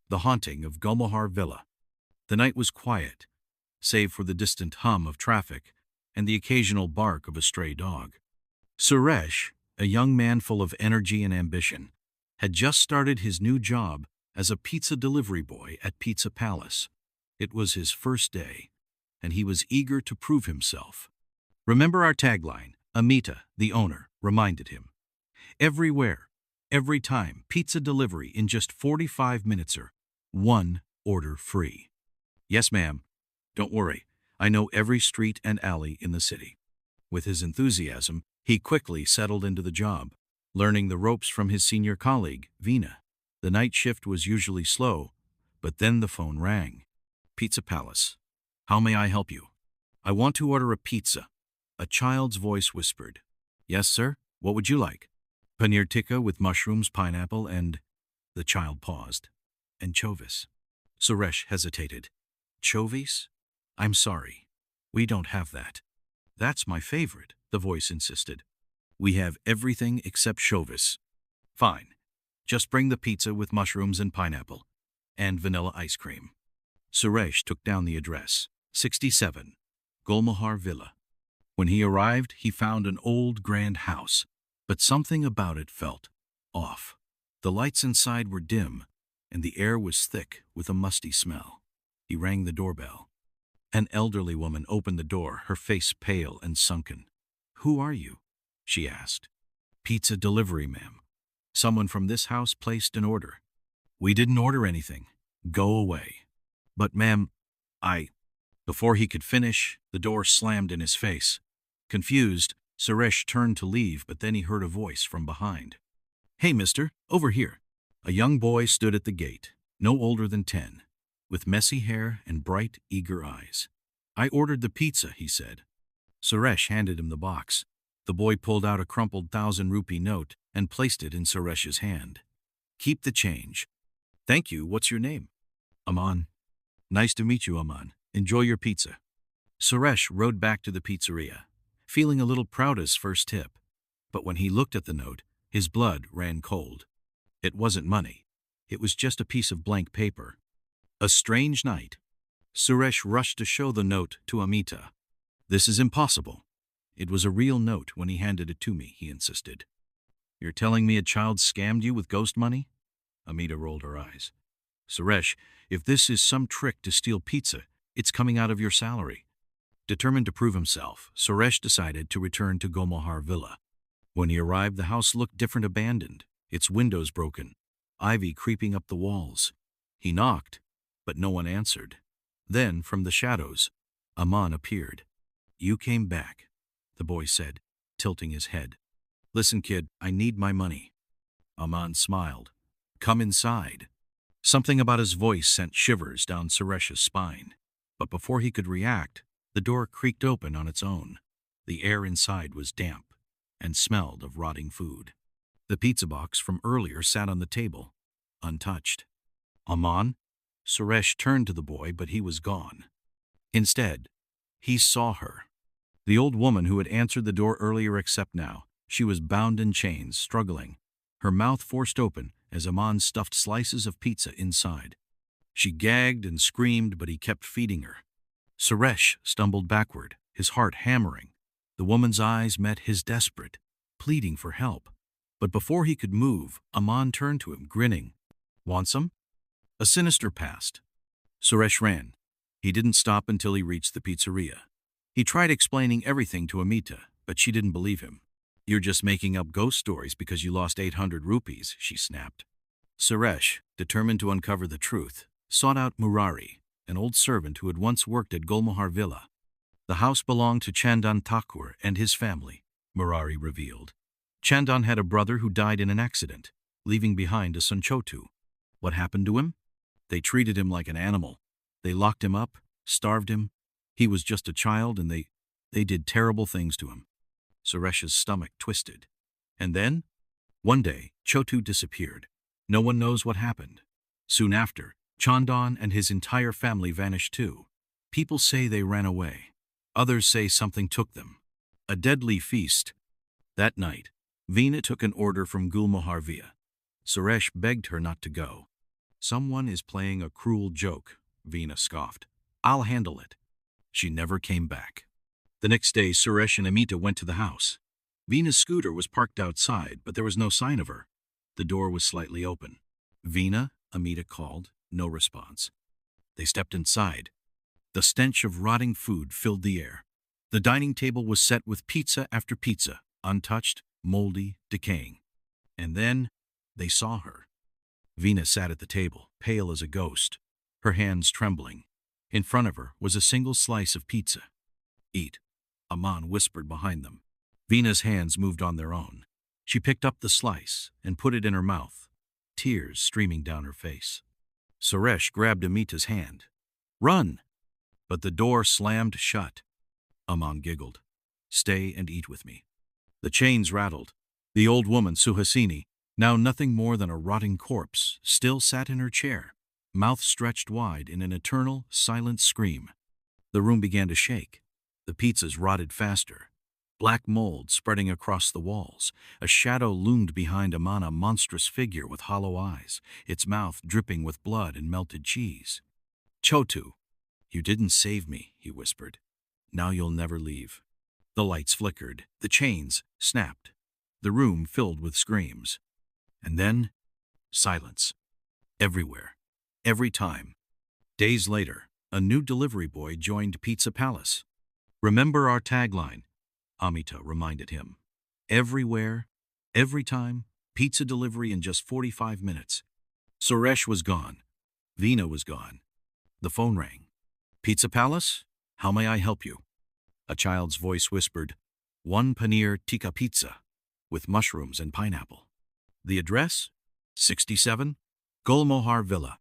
The Haunting of Gulmohar Villa. The night was quiet, save for the distant hum of traffic and the occasional bark of a stray dog. Suresh, a young man full of energy and ambition, had just started his new job as a pizza delivery boy at Pizza Palace. It was his first day, and he was eager to prove himself. "Remember our tagline," Amita, the owner, reminded him. "Everywhere, every time, pizza delivery in just 45 minutes or one order free." "Yes, ma'am. Don't worry. I know every street and alley in the city." With his enthusiasm, he quickly settled into the job, learning the ropes from his senior colleague, Veena. The night shift was usually slow, but then the phone rang. "Pizza Palace. How may I help you?" "I want to order a pizza," a child's voice whispered. "Yes, sir. What would you like?" "Paneer tikka with mushrooms, pineapple, and—" The child paused. "Anchovies." Suresh hesitated. "Chovies? I'm sorry. We don't have that." "That's my favorite," the voice insisted. "We have everything except chovis." "Fine. Just bring the pizza with mushrooms and pineapple, and vanilla ice cream." Suresh took down the address, 67, Gulmohar Villa. When he arrived, he found an old grand house, but something about it felt off. The lights inside were dim, and the air was thick with a musty smell. He rang the doorbell. An elderly woman opened the door, her face pale and sunken. "Who are you?" she asked. "Pizza delivery, ma'am. Someone from this house placed an order." "We didn't order anything. Go away." "But ma'am, I—" Before he could finish, the door slammed in his face. Confused, Suresh turned to leave, but then he heard a voice from behind. "Hey, mister, over here." A young boy stood at the gate, no older than 10, with messy hair and bright, eager eyes. "I ordered the pizza," he said. Suresh handed him the box. The boy pulled out a crumpled 1,000-rupee note and placed it in Suresh's hand. "Keep the change." "Thank you. What's your name?" "Aman." "Nice to meet you, Aman. Enjoy your pizza." Suresh rode back to the pizzeria, feeling a little proud of his first tip. But when he looked at the note, his blood ran cold. It wasn't money. It was just a piece of blank paper. A strange night. Suresh rushed to show the note to Amita. "This is impossible." "It was a real note when he handed it to me," he insisted. "You're telling me a child scammed you with ghost money?" Amita rolled her eyes. "Suresh, if this is some trick to steal pizza, it's coming out of your salary." Determined to prove himself, Suresh decided to return to Gulmohar Villa. When he arrived, the house looked different, abandoned, its windows broken, ivy creeping up the walls. He knocked, but no one answered. Then, from the shadows, Aman appeared. "You came back," the boy said, tilting his head. "Listen, kid, I need my money." Aman smiled. "Come inside." Something about his voice sent shivers down Suresh's spine. But before he could react, the door creaked open on its own. The air inside was damp and smelled of rotting food. The pizza box from earlier sat on the table, untouched. "Aman?" Suresh turned to the boy, but he was gone. Instead, he saw her. The old woman who had answered the door earlier, except now, she was bound in chains, struggling, her mouth forced open as Aman stuffed slices of pizza inside. She gagged and screamed, but he kept feeding her. Suresh stumbled backward, his heart hammering. The woman's eyes met his, desperate, pleading for help. But before he could move, Aman turned to him, grinning. "Want some?" A sinister passed. Suresh ran. He didn't stop until he reached the pizzeria. He tried explaining everything to Amita, but she didn't believe him. "You're just making up ghost stories because you lost 800 rupees, she snapped. Suresh, determined to uncover the truth, sought out Murari, an old servant who had once worked at Gulmohar Villa. The house belonged to Chandan Thakur and his family, Murari revealed. Chandan had a brother who died in an accident, leaving behind a son Chotu. What happened to him? They treated him like an animal. They locked him up, starved him. He was just a child, and they did terrible things to him. Suresh's stomach twisted. And then, one day, Chotu disappeared. No one knows what happened. Soon after, Chandan and his entire family vanished too. People say they ran away. Others say something took them. A deadly feast. That night, Veena took an order from Gulmohar Villa. Suresh begged her not to go. Someone is playing a cruel joke, Veena scoffed. I'll handle it. She never came back. The next day, Suresh and Amita went to the house. Veena's scooter was parked outside, but there was no sign of her. The door was slightly open. Veena, Amita called. No response. They stepped inside. The stench of rotting food filled the air. The dining table was set with pizza after pizza, untouched, moldy, decaying. And then they saw her. Veena sat at the table, pale as a ghost, her hands trembling. In front of her was a single slice of pizza. Eat, Aman whispered behind them. Veena's hands moved on their own. She picked up the slice and put it in her mouth, tears streaming down her face. Suresh grabbed Amita's hand. Run! But the door slammed shut. Aman giggled. Stay and eat with me. The chains rattled. The old woman, Suhasini, now nothing more than a rotting corpse, still sat in her chair, mouth stretched wide in an eternal, silent scream. The room began to shake. The pizzas rotted faster. Black mold spreading across the walls. A shadow loomed behind Aman, a monstrous figure with hollow eyes, its mouth dripping with blood and melted cheese. Chotu, you didn't save me, he whispered. Now you'll never leave. The lights flickered. The chains snapped. The room filled with screams. And then, silence. Everywhere. Every time. Days later, a new delivery boy joined Pizza Palace. Remember our tagline, Amita reminded him. Everywhere, every time, pizza delivery in just 45 minutes. Suresh was gone. Veena was gone. The phone rang. Pizza Palace? How may I help you? A child's voice whispered, 1 paneer tikka pizza, with mushrooms and pineapple. The address? 67 Gulmohar Villa.